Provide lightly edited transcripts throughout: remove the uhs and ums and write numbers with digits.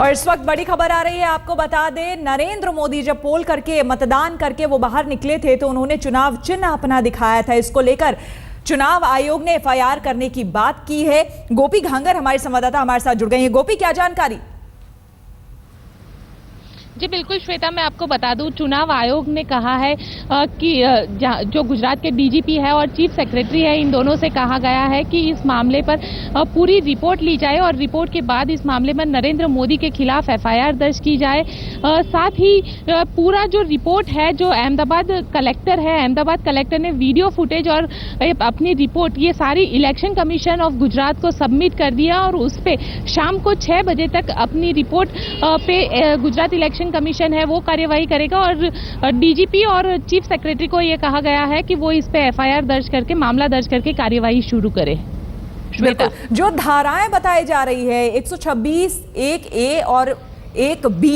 और इस वक्त बड़ी खबर आ रही है, आपको बता दें, नरेंद्र मोदी जब पोल करके मतदान करके वो बाहर निकले थे तो उन्होंने चुनाव चिन्ह अपना दिखाया था। इसको लेकर चुनाव आयोग ने एफआईआर करने की बात की है। गोपी घांगर हमारे संवाददाता हमारे साथ जुड़ गए हैं। गोपी, क्या जानकारी? जी बिल्कुल श्वेता, मैं आपको बता दूं, चुनाव आयोग ने कहा है कि जो गुजरात के डीजीपी है और चीफ सेक्रेटरी है, इन दोनों से कहा गया है कि इस मामले पर पूरी रिपोर्ट ली जाए और रिपोर्ट के बाद इस मामले में नरेंद्र मोदी के खिलाफ एफआईआर दर्ज की जाए। साथ ही पूरा जो रिपोर्ट है, जो अहमदाबाद कलेक्टर ने वीडियो फुटेज और अपनी रिपोर्ट ये सारी इलेक्शन कमीशन ऑफ गुजरात को सबमिट कर दिया और उस पर शाम को 6 बजे तक अपनी रिपोर्ट पे गुजरात इलेक्शन कमीशन है वो कार्यवाही करेगा और डीजीपी और चीफ सेक्रेटरी को ये कहा गया है कि वो इस पे एफआईआर दर्ज करके मामला दर्ज करके कार्यवाही शुरू करे। बिल्कुल, जो धाराएं बताई जा रही है 126, 1A और 1B,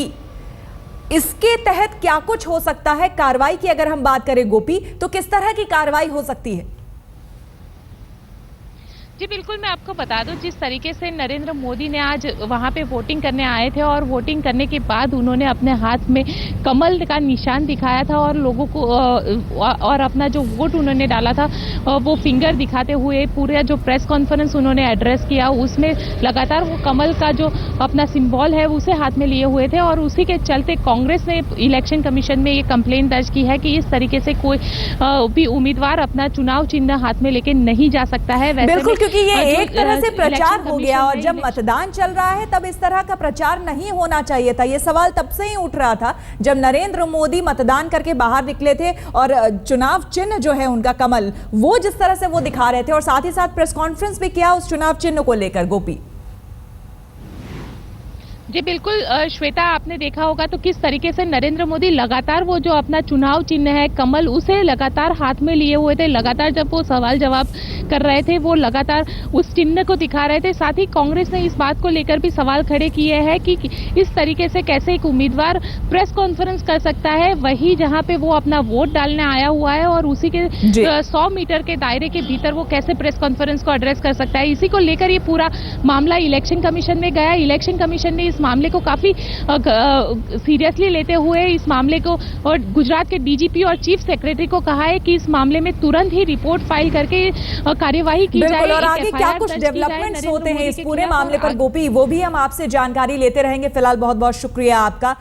इसके तहत क्या कुछ हो सकता है कार्रवाई की? अगर हम बात करें गोपी, तो किस तरह की कार्रवाई हो सकती है? जी बिल्कुल, मैं आपको बता दूं, जिस तरीके से नरेंद्र मोदी ने आज वहां पे वोटिंग करने आए थे और वोटिंग करने के बाद उन्होंने अपने हाथ में कमल का निशान दिखाया था और लोगों को और अपना जो वोट उन्होंने डाला था वो फिंगर दिखाते हुए पूरा जो प्रेस कॉन्फ्रेंस उन्होंने एड्रेस किया उसमें लगातार वो कमल का जो अपना सिंबल है उसे हाथ में लिए हुए थे और उसी के चलते कांग्रेस ने इलेक्शन कमीशन में ये कंप्लेंट दर्ज की है कि इस तरीके से कोई भी उम्मीदवार अपना चुनाव चिन्ह हाथ में लेके नहीं जा सकता है। वैसे क्योंकि ये एक तरह से प्रचार हो गया और जब मतदान चल रहा है तब इस तरह का प्रचार नहीं होना चाहिए था। ये सवाल तब से ही उठ रहा था जब नरेंद्र मोदी मतदान करके बाहर निकले थे और चुनाव चिन्ह जो है उनका कमल, वो जिस तरह से वो दिखा रहे थे और साथ ही साथ प्रेस कॉन्फ्रेंस भी किया उस चुनाव चिन्ह को लेकर। गोपी जी बिल्कुल श्वेता, आपने देखा होगा तो किस तरीके से नरेंद्र मोदी लगातार वो जो अपना चुनाव चिन्ह है कमल उसे लगातार हाथ में लिए हुए थे। लगातार जब वो सवाल जवाब कर रहे थे वो लगातार उस चिन्ह को दिखा रहे थे। साथ ही कांग्रेस ने इस बात को लेकर भी सवाल खड़े किए हैं कि इस तरीके से कैसे एक उम्मीदवार प्रेस कॉन्फ्रेंस कर सकता है वही जहां पे वो अपना वोट डालने आया हुआ है और उसी के 100 मीटर के दायरे के भीतर वो कैसे प्रेस कॉन्फ्रेंस को एड्रेस कर सकता है। इसी को लेकर ये पूरा मामला इलेक्शन कमीशन में गया। इलेक्शन कमीशन ने इस मामले को काफी सीरियसली लेते हुए इस मामले को और गुजरात के डीजीपी और चीफ सेक्रेटरी को कहा है कि इस मामले में तुरंत ही रिपोर्ट फाइल करके कार्यवाही की जाए। और आगे क्या कुछ डेवलपमेंट्स होते हैं इस पूरे मामले पर गोपी, वो भी हम आपसे जानकारी लेते रहेंगे। फिलहाल बहुत बहुत शुक्रिया आपका।